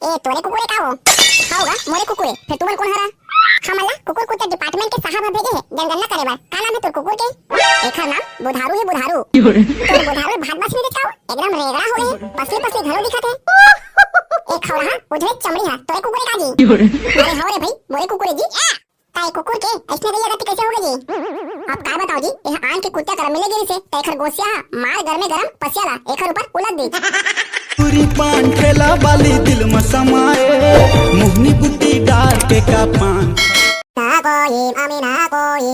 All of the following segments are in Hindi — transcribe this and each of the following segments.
ए तोरे कुकुरे का हो हाउगा मोरे कुकुरे फिर तुमन कौन हरा हमला कुकुर कुत्ता डिपार्टमेंट के साहब भेजे है जनगणना करे बार का नाम है तोर कुकुर के एखर नाम बुधारू है बुधारू तो बुधारू भात बस नहीं देखाओ एकदम रेगड़ा होए पसली पसली घरो दिखत है एक खौरा उधरे चमड़ी है तोरे कुकुरे का जी अरे हो रे भाई मोरे कुकुरे जी ताई कुकुर के ऐसे रही गति कैसे होगे जी आप का बताओ जी यह आन के कुत्ता कर मिले गिरी से तैखर गोसिया मार घर में गरम पसियाला एखर ऊपर उलट दी पूरी पान ठेला वाली दिल में समाए मुहनी गुद्दी डाल के का पान ना कोई अमीना कोई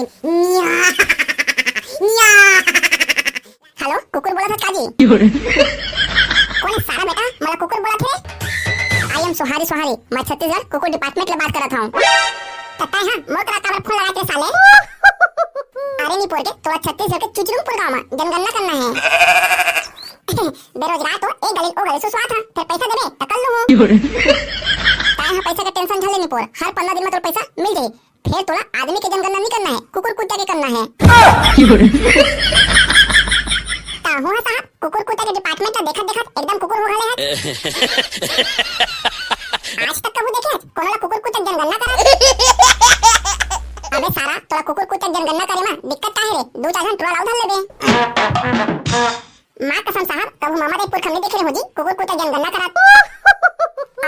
न्या हेलो कुकुर बोला था काजी कौन सारा बेटा मला कुकुर बोला थे आई एम सोहारी सोहारी मैं छत्तीसगढ़ कुकुर डिपार्टमेंट के बात कर रहा था तत्ता हां मोकरा का फोन लगा के साले अरे नहीं पोरके तो छत्तीसगढ़ के चुचरुमपुर गांव में जनगणना करना है बेरोजगार तो एक गली ओ गली से स्वाद था फिर पैसा देबे त कर लूं ताहा पैसा का टेंशन झले नहीं पोर हर 15 दिन में तो पैसा मिल जाई फिर तोला आदमी के जनगणना नहीं करना है कुकुर कुत्ता के करना है ता हो साहब कुकुर कुत्ता के डिपार्टमेंट का देखत देखत एकदम कुकुर हो गले है आज तक कबू देखे कोनला कुकुर कुत्ता जनगणना करे अबे सारा तोला कुकुर कुत्ता जनगणना करे में दिक्कत काहे रे दो चार घंटा टोला उधर लेबे मां कसम साहब कबू मामा देपुर खमनी देखे रे हो जी कुकुर कुत्ता जनगणना करा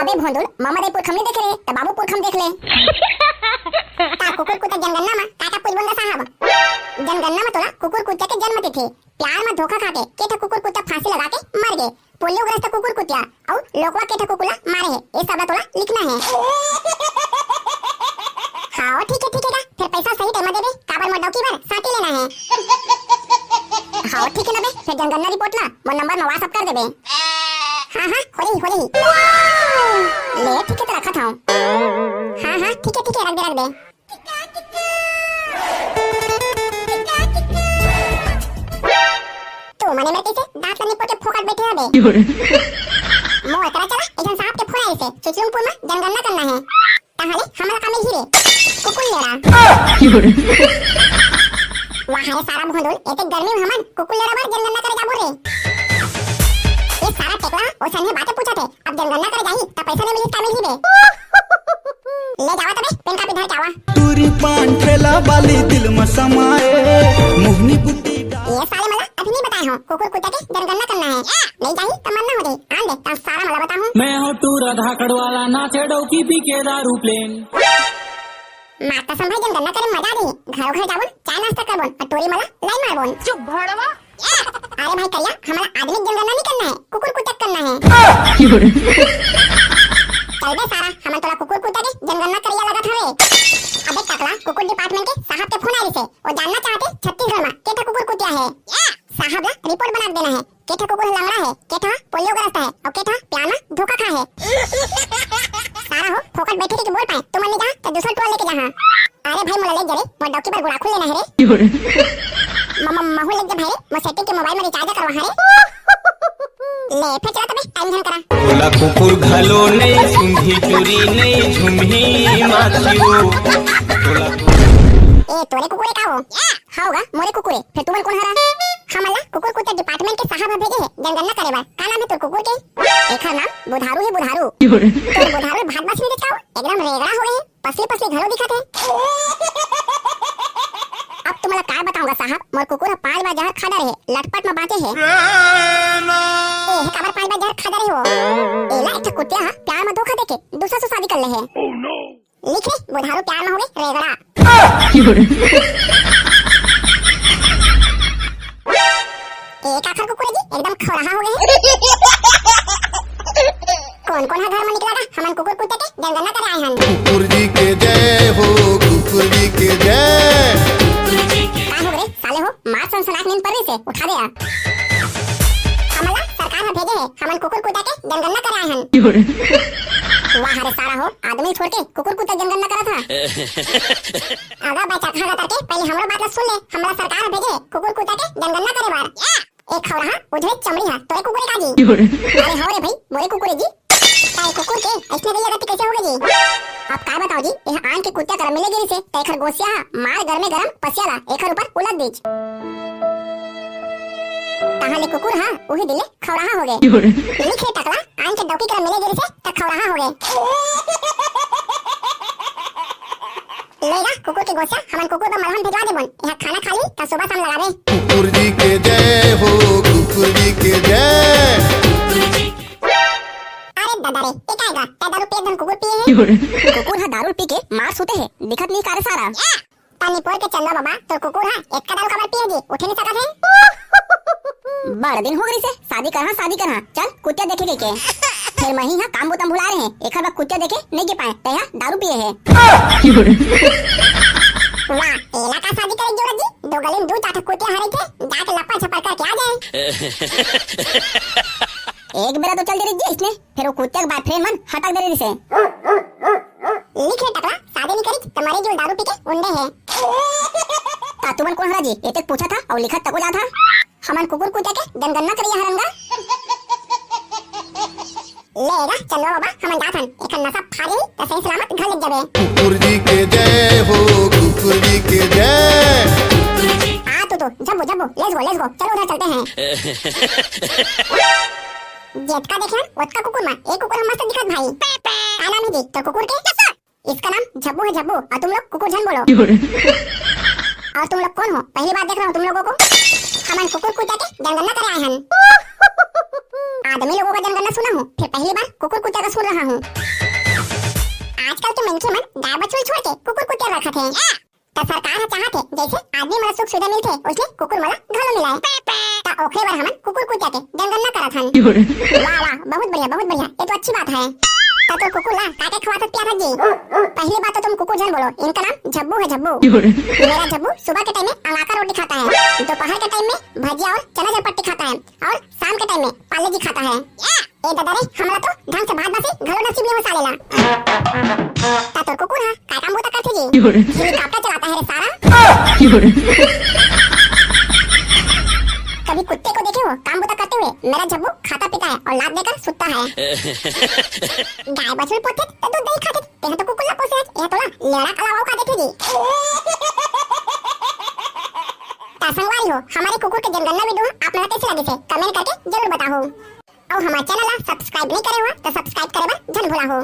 अबे भोंदुल मामा देपुर खमनी देखे रे त बाबूपुर खम देख ले ता कुकुर कुत्ता जनगणना में काटा पूछ बंदा साहब जनगणना में तोला कुकुर कुत्ते के जन्म तिथि प्यार में धोखा खा के केठा कुकुर कुत्ता फांसी लगा के मर गए पोलियो ग्रस्त कुकुर कुत्ता और लोकवा केठा कुकुला मारे है ये सब तोला लिखना है हां ठीक है फिर पैसा सही टाइम में दे दे काबर में डौकी भर साटी लेना है हां ठीक है ना बे फिर जनगणना रिपोर्ट ला वो नंबर में व्हाट्सएप कर देबे हां हो रही ले ठीक है तो रखा था हां ठीक है रख दे तो मने में कैसे दांत लनी पोटे फोकट बैठे हबे मो एकरा चला एजन साहब के फोन आई से चुचुमपुर में जनगणना करना है ताहले हमरा काम ही रे कुकुर लेरा वहां रे सारा भोंदुल एते गर्मी में हमन कुकुर लेरा बार जनगणना करे जाबो रे ये सारा टेकला ओ सने बातें पूछा थे अब जनगणना करे जाही त पैसा नहीं मिली त मिली बे ले जावा तबे पेन कापी धर जावा पूरी पान ठेला वाली दिल में समाए मुहनी गुद्दी ये साले मला अभी नहीं बताए हो कुकुर कुत्ता के जनगणना करना है नहीं जाही त मन ना हो दे आन दे त सारा मला बताऊं मैं हो टूरा धाकड़ वाला नाचे डौकी पी के दारू प्लेन माता संभाई जनगणना करे मजा दी घर घर जाबो चाय नाश्ता करबो और टोरी मला लाइन मारबो चुप भड़वा अरे भाई करिया हमारा आदमी जनगणना नहीं करना है कुकुर कुत्ता करना है चल बे सारा हम तोला कुकुर कुत्ता के जनगणना करिया लगत हवे अबे टकला कुकुर डिपार्टमेंट के साहब के फोन आई से वो जानना चाहते छत्तीसगढ़ में केठा कुकुर कुत्ता है साहब ला रिपोर्ट बना देना है केठा कुकुर लंगड़ा है केठा पोलियो ग्रस्त है और केठा प्यार में धोखा खा है सारा हो फोकट बैठे के बोल पाए तुम नहीं जा तो दूसरा टोल लेके जा अरे भाई मोला ले जरे वो डॉक्टर पर गुड़ा खुल लेना है रे मम्मा माहौल लग जा भाई मैं सेटिंग के मोबाइल में रिचार्ज करवा है ले फिर चला तबे टाइम धन करा बोला कुकुर घलो नहीं सुंधी चोरी नहीं झुमही माथियो बोला ए तोरे कुकुरे का हो हाउगा मोरे कुकुरे फिर तुमन कौन हरा हमला कुकुर कुत्ता डिपार्टमेंट के साहब भेजे है जनगणना करे बार का नाम है तोर कुकुर के एखर नाम बुधारू है बुधारू तो बुधारू भात बस नहीं देखाओ एकदम रेगड़ा होए पसली पसली घरो दिखत है अब तुम्हारा का बताऊंगा साहब मोर कुकुर 5 बार जहर खा रहे लटपट में बाते है ए काबर 5 बार जहर खा रहे हो एला एक कुत्ता प्यार में धोखा देके दूसरा से शादी कर ले है ओह नो लिख रे बुधारू प्यार में हो गए रेगड़ा एक आखिर कुकुर जी एकदम खौराहा हो गए कौन कौन है घर में निकला था हमन कुकुर कुत्ते के जनगणना करे आए हैं कुकुर जी के जय हो कुकुर जी के जय का हो रे साले हो मार सनसनाट नींद पर से उठा दे हमला सरकार ने भेजे है हमन कुकुर कुत्ते के जनगणना करे आए हैं वाह रे सारा हो आदमी छोड़ के कुकुर कुत्ता जनगणना करा था आगा बच्चा खा करके पहले हमरा बात सुन ले हमरा सरकार भेजे कुकुर कुत्ता के जनगणना करे बार एक खौरा उधरे चमड़ी है तोरे कुकुरे का जी अरे हो रे भाई मोरे कुकुरे जी ताई कुकुर के ऐसे रही गति कैसे होगे जी आप का बताओ जी यह आन के कुत्ते कर मिले गिरी से तैखर गोसिया मार घर में गरम पसियाला एखर ऊपर उलट दीज ताहले कुकुर हाँ उही दिले खौराहा हो गए। लिखे टकला आन के डौकी कर मिले गिरी से त खौराहा हो गए। लेगा कुकुर के गोसा हमन कुकुर पर मलहम भिजवा देबन, यहां खाना खा ली त सुबह शाम लगावे। कुकुर जी के जय हो, कुकुर जी के जय। अरे दादा रे ये काएगा ते दारू पिए धन कुकुर पिए है। कुकुर हा दारू पी के मार सोते है दिखत नहीं कारे सारा। पानी पोर के चलो बाबा तो कुकुर हा एक का दारू खबर पिए जी उठ नहीं सकत है। बड़ दिन हो गई से शादी करहा चल कुत्ते देखे के फिर मही हा काम बुतम भुला रहे हैं, एक बार कुत्ते देखे नहीं के पाए तया दारू पिए है। वाह तेला का शादी करे जोड़ा जी, दो गले में दो चाटा कुत्ते हरे थे जाके लपा छपा करके आ जाए। एक बेरा तो चल दे रही इसने फिर वो कुत्ते के बॉयफ्रेंड मन हटक दे रही से। लिखे टकला शादी नहीं करी तुम्हारे जो दारू पी के उंडे है। तातुमन कौन हरा जी ये तक पूछा था और लिखत तको जा था हमन कुकुर कुत्ते के जनगणना करिए हरंगा। लेगा चलो बाबा हमन जाथन एक नशा फाड़ी त सही सलामत घर ले जाबे। कुकुर जी के जय हो, कुकुर जी के जय। आ तो जब्बो लेट्स गो चलो उधर चलते हैं। जेठका देखे ओटका कुकुर में एक कुकुर हम मस्त दिखत भाई। का नाम है जी तो कुकुर के? इसका नाम झब्बू है झब्बू और तुम लोग कुकुर झन बोलो। और तुम लोग कौन हो? पहली बार देख रहा हूँ तुम लोगों को। हमन कुकुर कुत्ते के जनगणना करे आए हैं। आदमी लोगों का जनगणना सुना हूँ फिर पहली बार कुकुर कुत्ते का सुन रहा हूँ। आजकल तो मनखे मन गाय बछड़े छोड़ के कुकुर कुत्ते रखत हैं। तो सरकार है चाहते जैसे आदमी मला सुख सुविधा मिलते उसने कुकुर मला घलो मिलाए ता ओखरे बार हमन कुकुर कुत्ते के जनगणना करत हन। वाह वाह बहुत बढ़िया ये तो अच्छी बात है। तो कुकुर ला काके खवात पिया था जी? पहली बात तो तुम कुकुर झन बोलो, इनका नाम झब्बू है झब्बू। मेरा झब्बू सुबह के टाइम में अंगाका रोटी खाता है, दोपहर के टाइम में भजिया और चना चरपट्टी खाता है और शाम के टाइम में पाले जी खाता है। ए दादा रे हमरा तो ढंग से भात बासी घलो नसीब नहीं हो सालेला। ता तो कुकुर हा का काम बोता करथे जी? हेलीकॉप्टर चलाता है रे सारा। कभी कुत्ते को देखे हो काम बुता करते हुए? मेरा झब्बू खाता पीता है और लात देकर सुतता है। गाय बछड़े पोते तो दूध नहीं खाते, ते तो कुकुर ला पोसे है, ये तो ला लेड़ा कलावा खा देते जी। संगवारी हो हमारे कुकुर के जनगणना वीडियो आप लोग कैसे लगे थे कमेंट करके जरूर बताओ। और हमारे चैनल ला सब्सक्राइब नहीं करे हो तो सब्सक्राइब करे बा जन भूला हो।